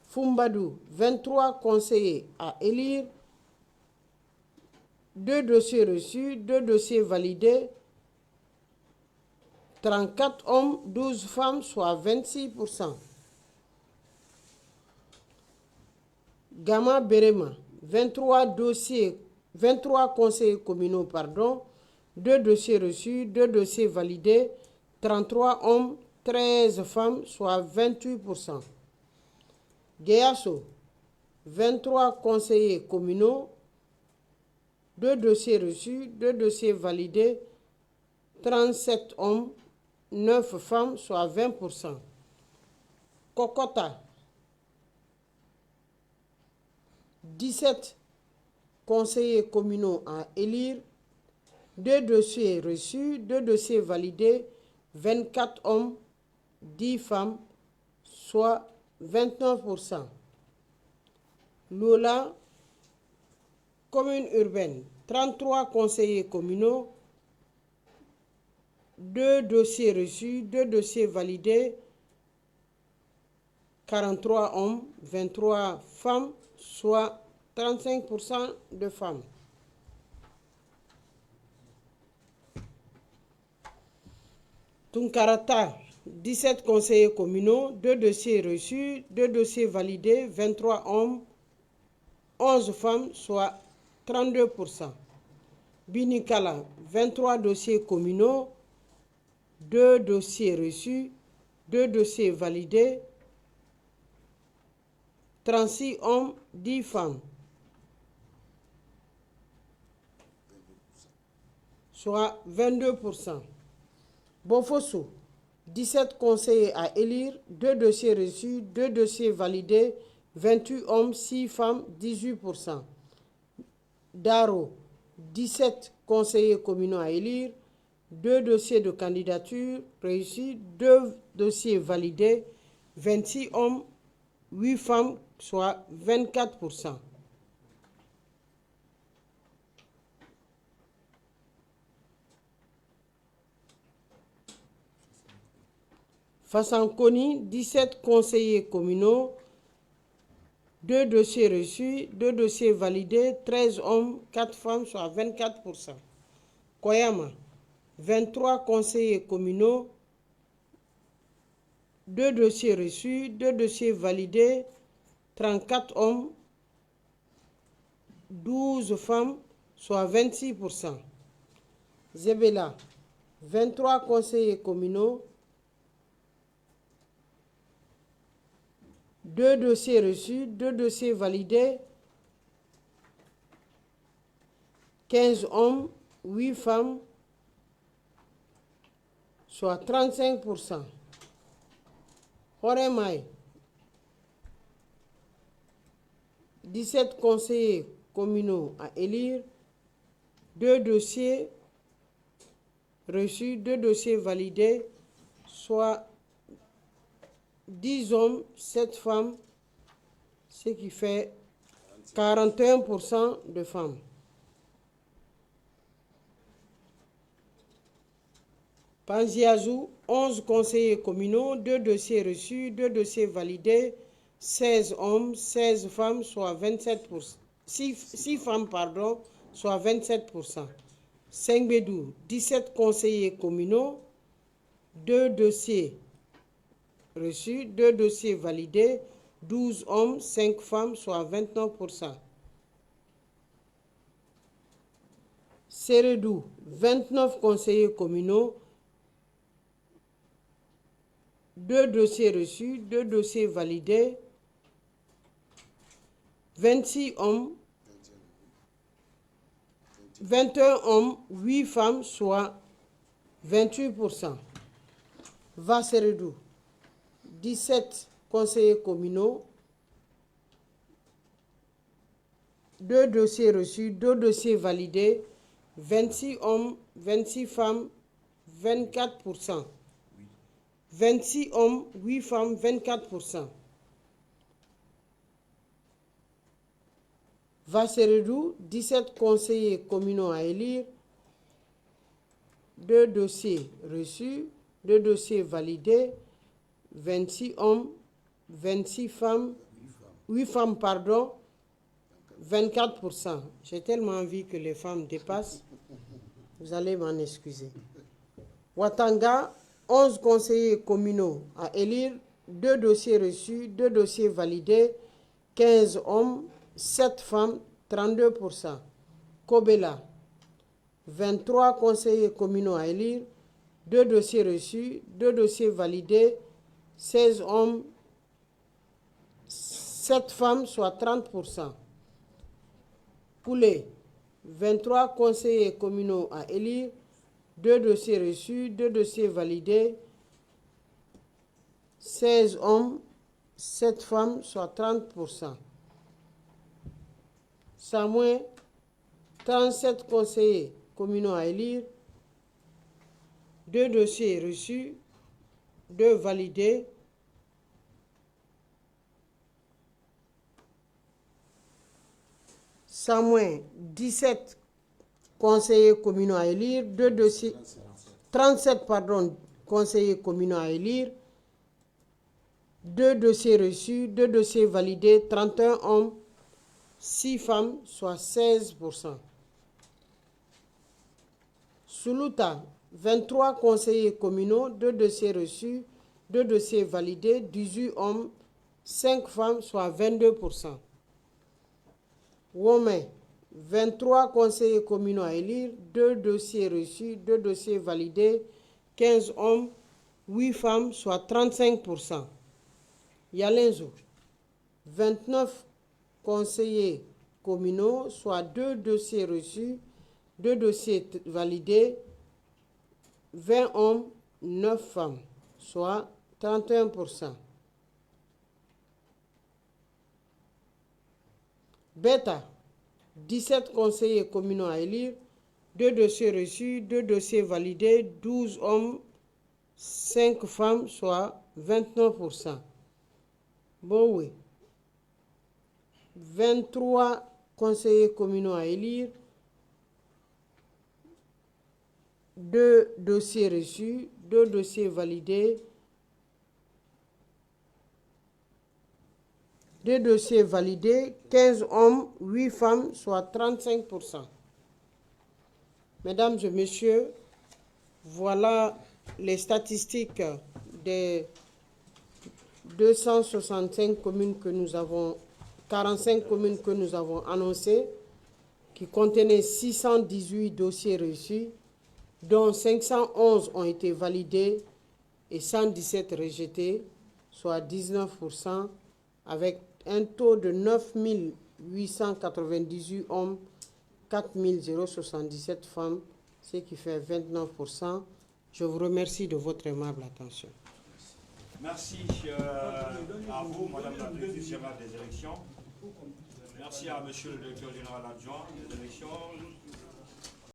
Fumbadou, 23 conseillers à élire, 2 dossiers reçus, 2 dossiers validés, 34 hommes, 12 femmes, soit 26%. Gama Berema, 23 conseillers communaux, 2 dossiers reçus, 2 dossiers validés, 33 hommes, 13 femmes, soit 28%. Guéasso, 23 conseillers communaux, 2 dossiers reçus, 2 dossiers validés, 37 hommes, 9 femmes, soit 20%. Kokota, 17 conseillers communaux à élire, 2 dossiers reçus, 2 dossiers validés, 24 hommes, 10 femmes, soit 29%. Lola, commune urbaine, 33 conseillers communaux, 2 dossiers reçus, 2 dossiers validés, 43 hommes, 23 femmes, soit 35% de femmes. Tunkarata, 17 conseillers communaux, 2 dossiers reçus, 2 dossiers validés, 23 hommes, 11 femmes, soit 32%. Binikala, 23 dossiers communaux, 2 dossiers reçus, 2 dossiers validés, 36 hommes, 10 femmes, soit 22%. Bofosso, 17 conseillers à élire, 2 dossiers reçus, 2 dossiers validés, 28 hommes, 6 femmes, 18%. Daro, 17 conseillers communaux à élire, 2 dossiers de candidature réussis, 2 dossiers validés, 26 hommes, 8 femmes, soit 24%. Fassankoni, 17 conseillers communaux, 2 dossiers reçus, 2 dossiers validés, 13 hommes, 4 femmes, soit 24%. Koyama, 23 conseillers communaux, 2 dossiers reçus, 2 dossiers validés, 34 hommes, 12 femmes, soit 26%. Zebela, 23 conseillers communaux, 2 dossiers reçus, 2 dossiers validés, 15 hommes, 8 femmes, soit 35%. Horemai, 17 conseillers communaux à élire, 2 dossiers reçus, 2 dossiers validés, soit 10 hommes, 7 femmes, ce qui fait 41% de femmes. Panziazou, 11 conseillers communaux, 2 dossiers reçus, 2 dossiers validés, 16 hommes, 16 femmes, soit 27%. 6 femmes, soit 27%. Sengbedou, 17 conseillers communaux, 2 dossiers reçus, 2 dossiers validés, 12 hommes, 5 femmes, soit 29%. Seredou, 29 conseillers communaux, 2 dossiers reçus, 2 dossiers validés, 26 hommes, 21 hommes, 8 femmes, soit 28%. Vasseredou, 17 conseillers communaux, 2 dossiers reçus, 2 dossiers validés, 26 hommes, 26 femmes, 24%. 26 hommes, 8 femmes, 24%. Vasseredou, 17 conseillers communaux à élire, 2 dossiers reçus, 2 dossiers validés, 26 hommes, 26 femmes, 8 femmes, pardon, 24%. J'ai tellement envie que les femmes dépassent. Vous allez m'en excuser. Ouattanga, 11 conseillers communaux à élire, 2 dossiers reçus, 2 dossiers validés, 15 hommes, 7 femmes, 32%. Kobela, 23 conseillers communaux à élire, 2 dossiers reçus, 2 dossiers validés, 16 hommes, 7 femmes, soit 30%. Poulet, 23 conseillers communaux à élire, 2 dossiers reçus, 2 dossiers validés, 16 hommes, 7 femmes, soit 30%. Samoué, 37 conseillers communaux à élire, 2 dossiers reçus, 2 validés, Samoué, 17 conseillers communaux à élire, 2 dossiers, 37 conseillers communaux à élire, 2 dossiers reçus, 2 dossiers validés, 31 hommes, 6 femmes, soit 16%. Suluta, 23 conseillers communaux, 2 dossiers reçus, 2 dossiers validés, 18 hommes, 5 femmes, soit 22%. Womé, 23 conseillers communaux à élire, 2 dossiers reçus, 2 dossiers validés, 15 hommes, 8 femmes, soit 35%. Yalenzo, 29 conseillers communaux, soit 2 dossiers reçus, 2 dossiers validés, 20 hommes, 9 femmes, soit 31%. Beta, 17 conseillers communaux à élire, 2 dossiers reçus, 2 dossiers validés, 12 hommes, 5 femmes, soit 29%. Bowe, 23 conseillers communaux à élire, 2 dossiers reçus, 2 dossiers validés, 2 dossiers validés, 15 hommes, 8 femmes, soit 35%. Mesdames et messieurs, voilà les statistiques des 265 communes que nous avons, 45 communes que nous avons annoncées, qui contenaient 618 dossiers reçus, dont 511 ont été validés et 117 rejetés, soit 19%, avec un taux de 9 898 hommes, 4 077 femmes, ce qui fait 29%. Je vous remercie de votre aimable attention. Merci à vous, Madame la Directrice Générale des élections. Merci à Monsieur le Directeur Général Adjoint des élections.